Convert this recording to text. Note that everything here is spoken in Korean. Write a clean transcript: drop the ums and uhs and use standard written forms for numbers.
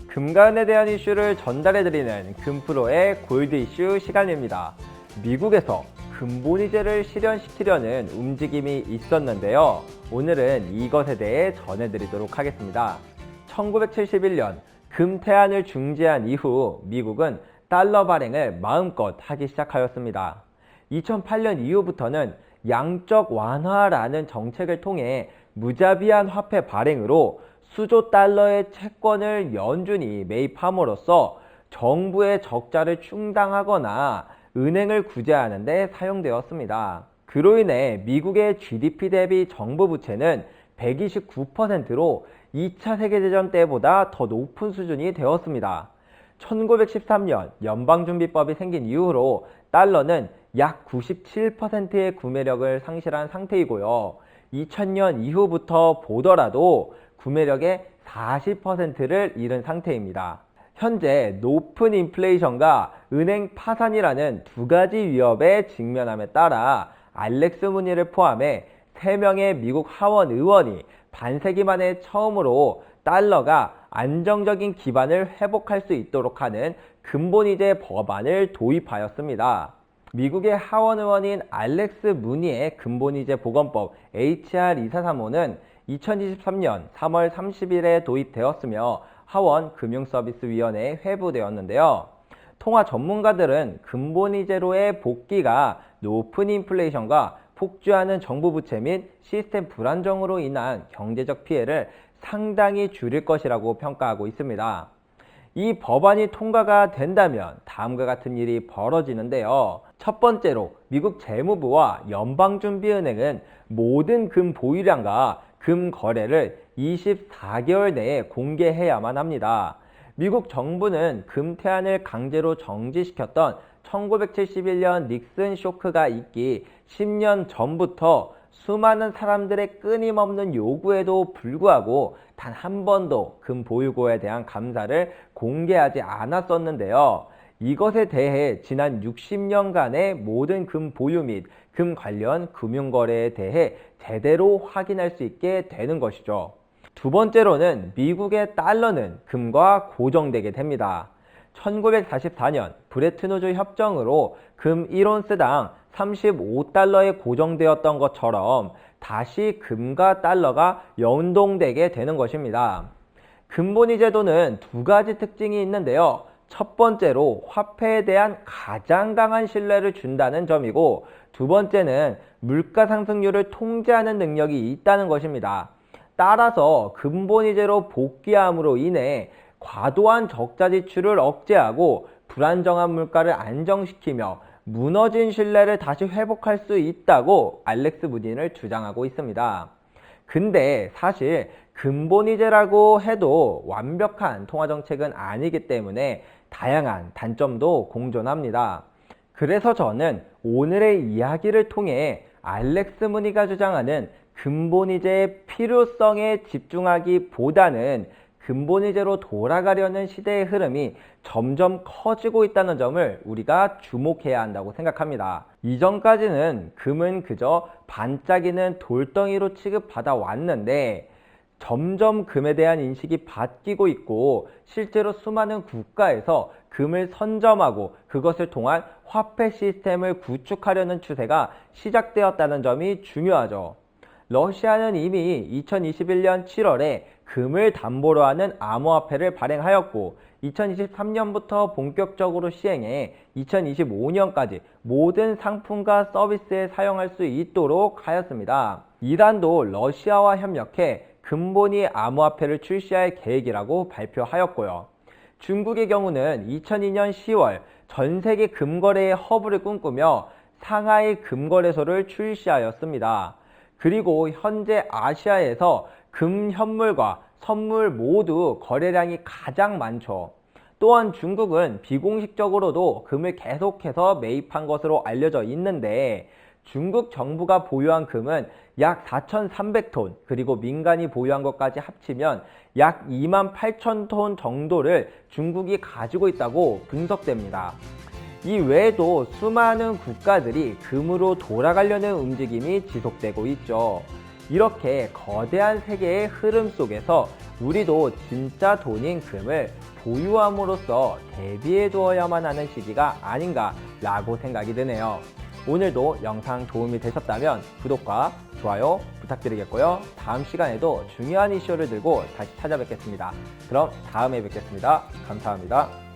금관에 대한 이슈를 전달해드리는 금프로의 골드 이슈 시간입니다. 미국에서 금본위제를 실현시키려는 움직임이 있었는데요. 오늘은 이것에 대해 전해드리도록 하겠습니다. 1971년 금태안을 중지한 이후 미국은 달러 발행을 마음껏 하기 시작하였습니다. 2008년 이후부터는 양적 완화라는 정책을 통해 무자비한 화폐 발행으로 수조 달러의 채권을 연준이 매입함으로써 정부의 적자를 충당하거나 은행을 구제하는 데 사용되었습니다. 그로 인해 미국의 GDP 대비 정부 부채는 129%로 2차 세계대전 때보다 더 높은 수준이 되었습니다. 1913년 연방준비법이 생긴 이후로 달러는 약 97%의 구매력을 상실한 상태이고요. 2000년 이후부터 보더라도 구매력의 40%를 잃은 상태입니다. 현재 높은 인플레이션과 은행 파산이라는 두 가지 위협에 직면함에 따라 알렉스 무니를 포함해 3명의 미국 하원 의원이 반세기 만에 처음으로 달러가 안정적인 기반을 회복할 수 있도록 하는 금본위제 법안을 도입하였습니다. 미국의 하원 의원인 알렉스 무니의 금본위제 보건법 HR 2435는 2023년 3월 30일에 도입되었으며 하원 금융서비스위원회에 회부되었는데요. 통화 전문가들은 금본위제로의 복귀가 높은 인플레이션과 폭주하는 정부 부채 및 시스템 불안정으로 인한 경제적 피해를 상당히 줄일 것이라고 평가하고 있습니다. 이 법안이 통과가 된다면 다음과 같은 일이 벌어지는데요. 첫 번째로 미국 재무부와 연방준비은행은 모든 금 보유량과 금 거래를 24개월 내에 공개해야만 합니다. 미국 정부는 금태안을 강제로 정지시켰던 1971년 닉슨 쇼크가 있기 10년 전부터 수많은 사람들의 끊임없는 요구에도 불구하고 단 한 번도 금 보유고에 대한 감사를 공개하지 않았었는데요. 이것에 대해 지난 60년간의 모든 금 보유 및 금 관련 금융거래에 대해 제대로 확인할 수 있게 되는 것이죠. 두 번째로는 미국의 달러는 금과 고정되게 됩니다. 1944년 브레튼우즈 협정으로 금 1온스당 35달러에 고정되었던 것처럼 다시 금과 달러가 연동되게 되는 것입니다. 금본위 제도는 두 가지 특징이 있는데요. 첫 번째로 화폐에 대한 가장 강한 신뢰를 준다는 점이고, 두 번째는 물가 상승률을 통제하는 능력이 있다는 것입니다. 따라서 금본위제로 복귀함으로 인해 과도한 적자 지출을 억제하고 불안정한 물가를 안정시키며 무너진 신뢰를 다시 회복할 수 있다고 알렉스 무니는 주장하고 있습니다. 근데 사실 금본위제라고 해도 완벽한 통화정책은 아니기 때문에 다양한 단점도 공존합니다. 그래서 저는 오늘의 이야기를 통해 알렉스 무니가 주장하는 금본위제의 필요성에 집중하기보다는 금본위제로 돌아가려는 시대의 흐름이 점점 커지고 있다는 점을 우리가 주목해야 한다고 생각합니다. 이전까지는 금은 그저 반짝이는 돌덩이로 취급받아 왔는데 점점 금에 대한 인식이 바뀌고 있고, 실제로 수많은 국가에서 금을 선점하고 그것을 통한 화폐 시스템을 구축하려는 추세가 시작되었다는 점이 중요하죠. 러시아는 이미 2021년 7월에 금을 담보로 하는 암호화폐를 발행하였고, 2023년부터 본격적으로 시행해 2025년까지 모든 상품과 서비스에 사용할 수 있도록 하였습니다. 이란도 러시아와 협력해 금본위 암호화폐를 출시할 계획이라고 발표하였고요. 중국의 경우는 2002년 10월 전 세계 금거래의 허브를 꿈꾸며 상하이 금거래소를 출시하였습니다. 그리고 현재 아시아에서 금 현물과 선물 모두 거래량이 가장 많죠. 또한 중국은 비공식적으로도 금을 계속해서 매입한 것으로 알려져 있는데, 중국 정부가 보유한 금은 약 4,300톤, 그리고 민간이 보유한 것까지 합치면 약 28,000톤 정도를 중국이 가지고 있다고 분석됩니다. 이 외에도 수많은 국가들이 금으로 돌아가려는 움직임이 지속되고 있죠. 이렇게 거대한 세계의 흐름 속에서 우리도 진짜 돈인 금을 보유함으로써 대비해 두어야만 하는 시기가 아닌가라고 생각이 드네요. 오늘도 영상 도움이 되셨다면 구독과 좋아요 부탁드리겠고요. 다음 시간에도 중요한 이슈를 들고 다시 찾아뵙겠습니다. 그럼 다음에 뵙겠습니다. 감사합니다.